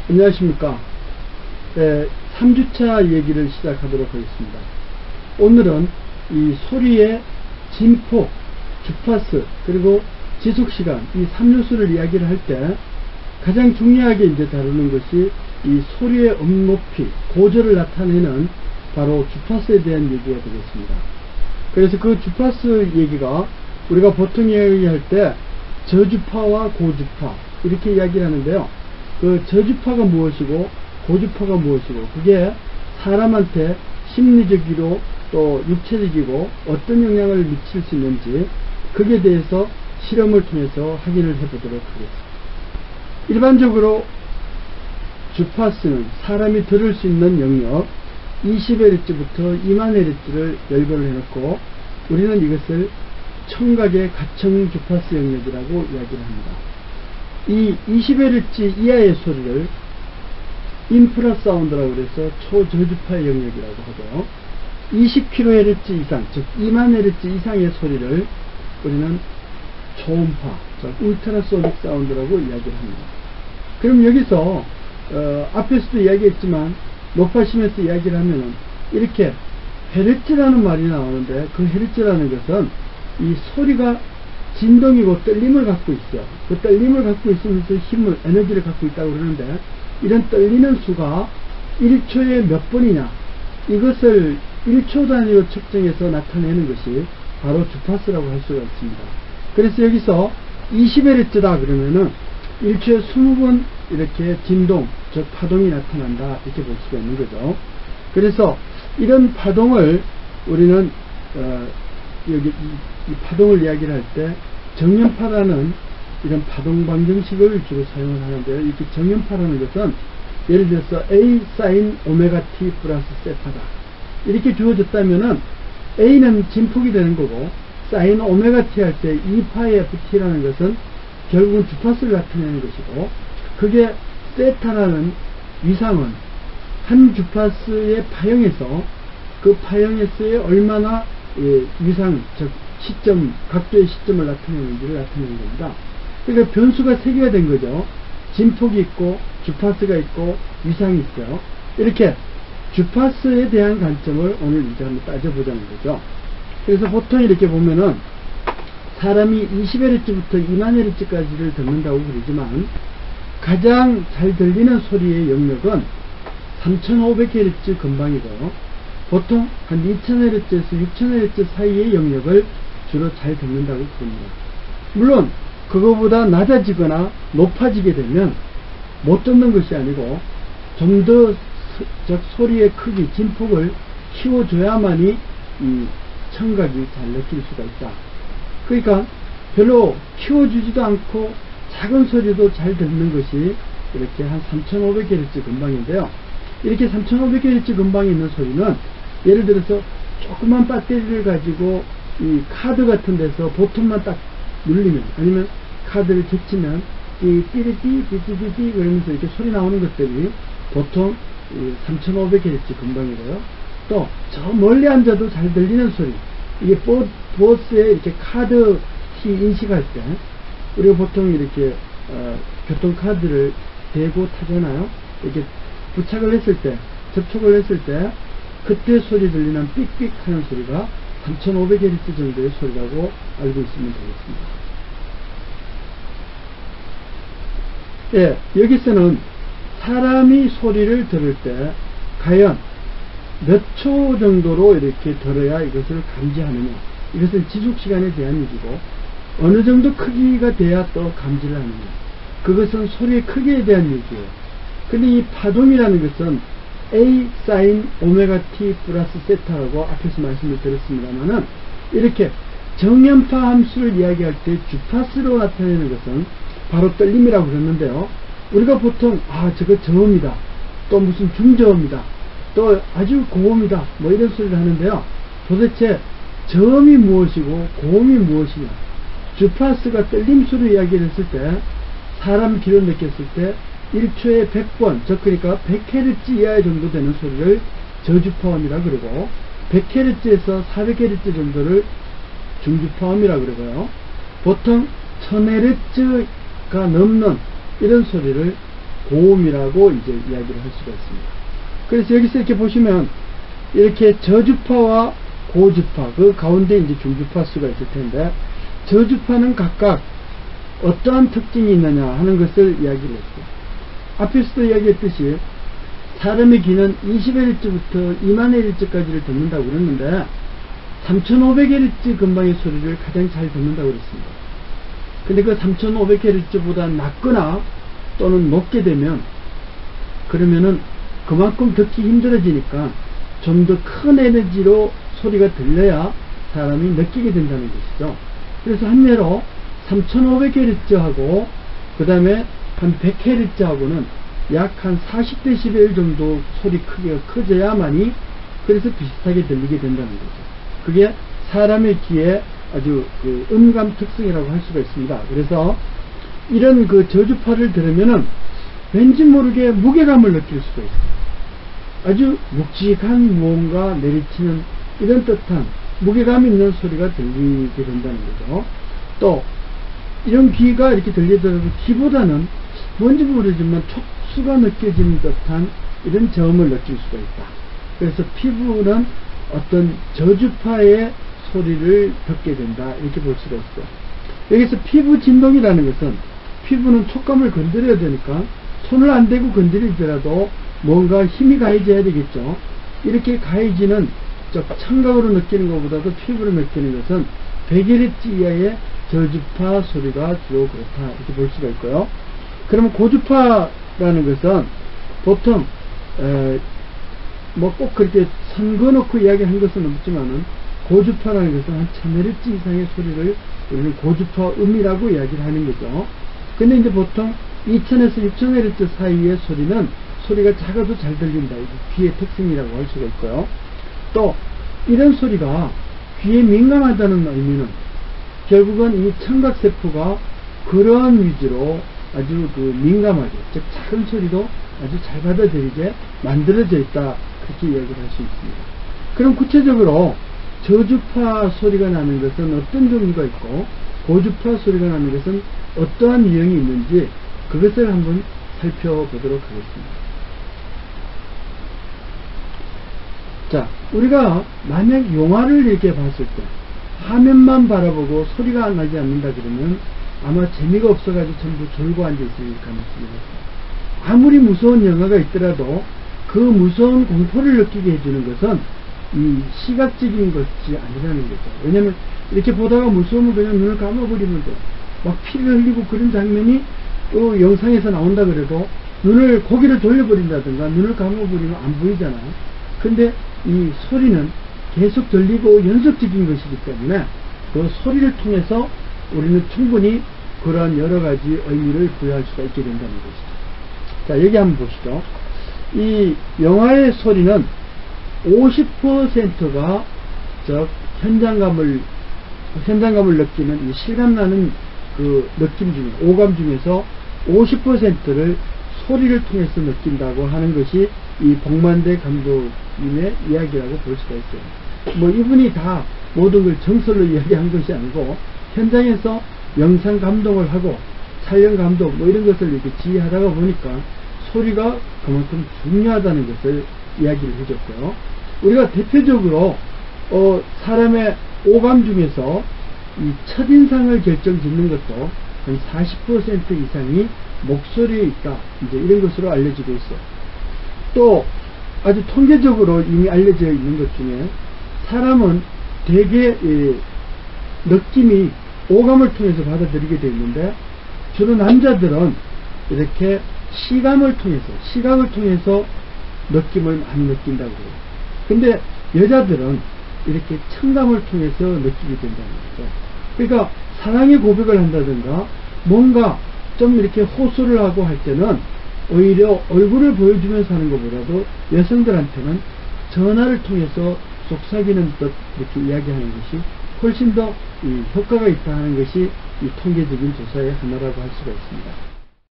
안녕하십니까. 3주차 얘기를 시작하도록 하겠습니다. 오늘은 이 소리의 진폭, 주파수, 그리고 지속시간, 이 3요소를 이야기를 할 때 가장 중요하게 이제 다루는 것이 이 소리의 음높이, 고저를 나타내는 바로 주파수에 대한 얘기가 되겠습니다. 그래서 그 주파수 얘기가 우리가 보통 이야기할 때 저주파와 고주파 이렇게 이야기를 하는데요. 그 저주파가 무엇이고 고주파가 무엇이고 그게 사람한테 심리적이고 또 육체적이고 어떤 영향을 미칠 수 있는지 그에 대해서 실험을 통해서 확인을 해보도록 하겠습니다. 일반적으로 주파수는 사람이 들을 수 있는 영역 20Hz부터 2000Hz를 열거를 해놓고 우리는 이것을 청각의 가청 주파수 영역이라고 이야기를 합니다. 이 20Hz 이하의 소리를 인프라사운드라고 해서 초저주파의 영역이라고 하고요. 20kHz 이상, 즉 20,000Hz 이상의 소리를 우리는 초음파, 즉 울트라소닉 사운드라고 이야기를 합니다. 그럼 여기서 앞에서도 이야기했지만 높아심에서 이야기를 하면은 이렇게 헤르츠라는 말이 나오는데 그 헤르츠라는 것은 이 소리가 진동이고 떨림을 갖고 있어요. 그 떨림을 갖고 있으면서 힘을, 에너지를 갖고 있다고 그러는데 이런 떨리는 수가 1초에 몇 번이냐 이것을 1초 단위로 측정해서 나타내는 것이 바로 주파수라고 할 수가 있습니다. 그래서 여기서 20Hz다 그러면은 1초에 20번 이렇게 진동, 즉 파동이 나타난다 이렇게 볼 수가 있는 거죠. 그래서 이런 파동을 우리는 여기 이 파동을 이야기를 할 때 정연파라는 이런 파동 방정식을 주로 사용을 하는데요. 이렇게 정연파라는 것은 예를 들어서 A sin 오메가 t 플러스 세타다 이렇게 주어졌다면은 A는 진폭이 되는 거고 sin 오메가 t 할 때 2파이 ft라는 것은 결국은 주파수를 나타내는 것이고 그게 세타라는 위상은 한 주파수의 파형에서 그 파형에서의 얼마나 위상, 즉 시점, 각도의 시점을 나타내는지를 나타내는 겁니다. 그러니까 변수가 3개가 된 거죠. 진폭이 있고 주파수가 있고 위상이 있어요. 이렇게 주파수에 대한 관점을 오늘 이제 한번 따져보자는 거죠. 그래서 보통 이렇게 보면은 사람이 20Hz부터 20,000Hz까지를 듣는다고 그러지만 가장 잘 들리는 소리의 영역은 3500Hz 근방이고요. 보통 한 2000Hz에서 6000Hz 사이의 영역을 주로 잘 듣는다고 그럽니다. 물론 그거보다 낮아지거나 높아지게 되면 못 듣는 것이 아니고 좀 더 소리의 크기, 진폭을 키워줘야만이 이 청각이 잘 느낄 수가 있다. 그러니까 별로 키워주지도 않고 작은 소리도 잘 듣는 것이 이렇게 한 3500Hz 근방인데요. 이렇게 3500Hz 근방에 있는 소리는 예를 들어서 조그만 배터리를 가지고 이 카드 같은 데서 보통만 딱 눌리면 아니면 카드를 제치면 이 띠리띠 띠띠띠 그러면서 이렇게 소리 나오는 것들이 보통 3500Hz 근방이고요. 또 저 멀리 앉아도 잘 들리는 소리, 이게 버스에 이렇게 카드 키 인식할 때 우리가 보통 이렇게 교통카드를 대고 타잖아요. 이렇게 부착을 했을 때, 접촉을 했을 때 그때 소리 들리는 삑삑 하는 소리가 3500Hz 정도의 소리라고 알고 있으면 되겠습니다. 예, 여기서는 사람이 소리를 들을 때 과연 몇 초 정도로 이렇게 들어야 이것을 감지하느냐, 이것은 지속시간에 대한 얘기고 어느 정도 크기가 돼야 또 감지를 하느냐, 그것은 소리의 크기에 대한 얘기예요. 근데 이 파동이라는 것은 A sin 오메가 t 플러스 세타라고 앞에서 말씀을 드렸습니다만은 이렇게 정연파 함수를 이야기할 때 주파수로 나타내는 것은 바로 떨림이라고 그랬는데요. 우리가 보통 저거 저음이다, 또 무슨 중저음이다, 또 아주 고음이다 뭐 이런 소리를 하는데요. 도대체 저음이 무엇이고 고음이 무엇이냐, 주파수가 떨림수로 이야기를 했을 때 사람 귀로 느꼈을 때 1초에 100번, 즉 그러니까 100Hz 이하 정도 되는 소리를 저주파음이라 그러고 100Hz에서 400Hz 정도를 중주파음이라 그러고요. 보통 1000Hz가 넘는 이런 소리를 고음이라고 이제 이야기를 할 수가 있습니다. 그래서 여기서 이렇게 보시면 이렇게 저주파와 고주파, 그 가운데 이제 중주파 수가 있을 텐데, 저주파는 각각 어떠한 특징이 있느냐 하는 것을 이야기를 했어요. 앞에서도 이야기했듯이 사람의 귀는 20Hz부터 2만Hz까지를 듣는다고 그랬는데 3500Hz 근방의 소리를 가장 잘 듣는다고 그랬습니다. 근데 그 3500Hz보다 낮거나 또는 높게 되면 그러면은 그만큼 듣기 힘들어지니까 좀 더 큰 에너지로 소리가 들려야 사람이 느끼게 된다는 것이죠. 그래서 한예로 3500Hz하고 그 다음에 한 100Hz하고는 약 한 40dB 정도 소리 크기가 커져야만이 그래서 비슷하게 들리게 된다는 거죠. 그게 사람의 귀의 아주 그 음감 특성이라고 할 수가 있습니다. 그래서 이런 그 저주파를 들으면은 왠지 모르게 무게감을 느낄 수가 있어요. 아주 묵직한 무언가 내리치는 이런 뜻한 무게감 있는 소리가 들리게 된다는 거죠. 또 이런 귀가 이렇게 들리더라도 귀보다는 뭔지 모르지만 촉수가 느껴지는 듯한 이런 저음을 느낄 수가 있다. 그래서 피부는 어떤 저주파의 소리를 듣게 된다, 이렇게 볼 수가 있어요. 여기서 피부 진동이라는 것은 피부는 촉감을 건드려야 되니까 손을 안 대고 건드리더라도 뭔가 힘이 가해져야 되겠죠. 이렇게 가해지는 청각으로 느끼는 것보다도 피부로 느끼는 것은 100Hz 이하의 저주파 소리가 주로 그렇다, 이렇게 볼 수가 있고요. 그러면 고주파라는 것은 보통 뭐 꼭 그렇게 선거놓고 이야기한 것은 없지만은 고주파라는 것은 한 1000Hz 이상의 소리를 우리는 고주파음이라고 이야기를 하는 거죠. 근데 이제 보통 2000에서 6000Hz 사이의 소리는 소리가 작아도 잘 들린다, 이게 귀의 특징이라고 할 수가 있고요. 또 이런 소리가 귀에 민감하다는 의미는 결국은 이 청각세포가 그러한 위주로 아주 그 민감하게, 즉 작은 소리도 아주 잘 받아들이게 만들어져 있다, 그렇게 이야기를 할 수 있습니다. 그럼 구체적으로 저주파 소리가 나는 것은 어떤 종류가 있고 고주파 소리가 나는 것은 어떠한 유형이 있는지 그것을 한번 살펴보도록 하겠습니다. 자, 우리가 만약 영화를 이렇게 봤을 때 화면만 바라보고 소리가 나지 않는다 그러면 아마 재미가 없어가지고 전부 졸고 앉아있을 가능성이 있어요. 아무리 무서운 영화가 있더라도 그 무서운 공포를 느끼게 해주는 것은 이 시각적인 것이 아니라는 거죠. 왜냐면 이렇게 보다가 무서우면 그냥 눈을 감아버리면 돼요. 막 피를 흘리고 그런 장면이 또 영상에서 나온다 그래도 눈을 고개를 돌려버린다든가 눈을 감아버리면 안 보이잖아요. 근데 이 소리는 계속 들리고 연속적인 것이기 때문에 그 소리를 통해서 우리는 충분히 그런 여러가지 의미를 부여할 수가 있게 된다는 것이죠. 자, 여기 한번 보시죠. 이 영화의 소리는 50%가 현장감을 느끼는 실감나는 그 느낌 중에, 오감 중에서 50%를 소리를 통해서 느낀다고 하는 것이 이 복만대 감독님의 이야기라고 볼 수가 있어요. 뭐 이분이 다 모든 걸 정설로 이야기한 것이 아니고 현장에서 영상 감독을 하고 촬영 감독 뭐 이런 것을 이렇게 지휘하다가 보니까 소리가 그만큼 중요하다는 것을 이야기를 해줬고요. 우리가 대표적으로 사람의 오감 중에서 이 첫인상을 결정짓는 것도 한 40% 이상이 목소리에 있다, 이제 이런 것으로 알려지고 있어요. 또 아주 통계적으로 이미 알려져 있는 것 중에 사람은 대개 느낌이 오감을 통해서 받아들이게 되어 있는데 주로 남자들은 이렇게 시감을 통해서 느낌을 많이 느낀다고 해요. 근데 여자들은 이렇게 청감을 통해서 느끼게 된다는 거죠. 그러니까 사랑의 고백을 한다든가 뭔가 좀 이렇게 호소를 하고 할 때는 오히려 얼굴을 보여주면서 하는 것보다도 여성들한테는 전화를 통해서 속삭이는 듯 이렇게 이야기하는 것이 훨씬 더 효과가 있다 하는 것이 이 통계적인 조사의 하나라고 할 수가 있습니다.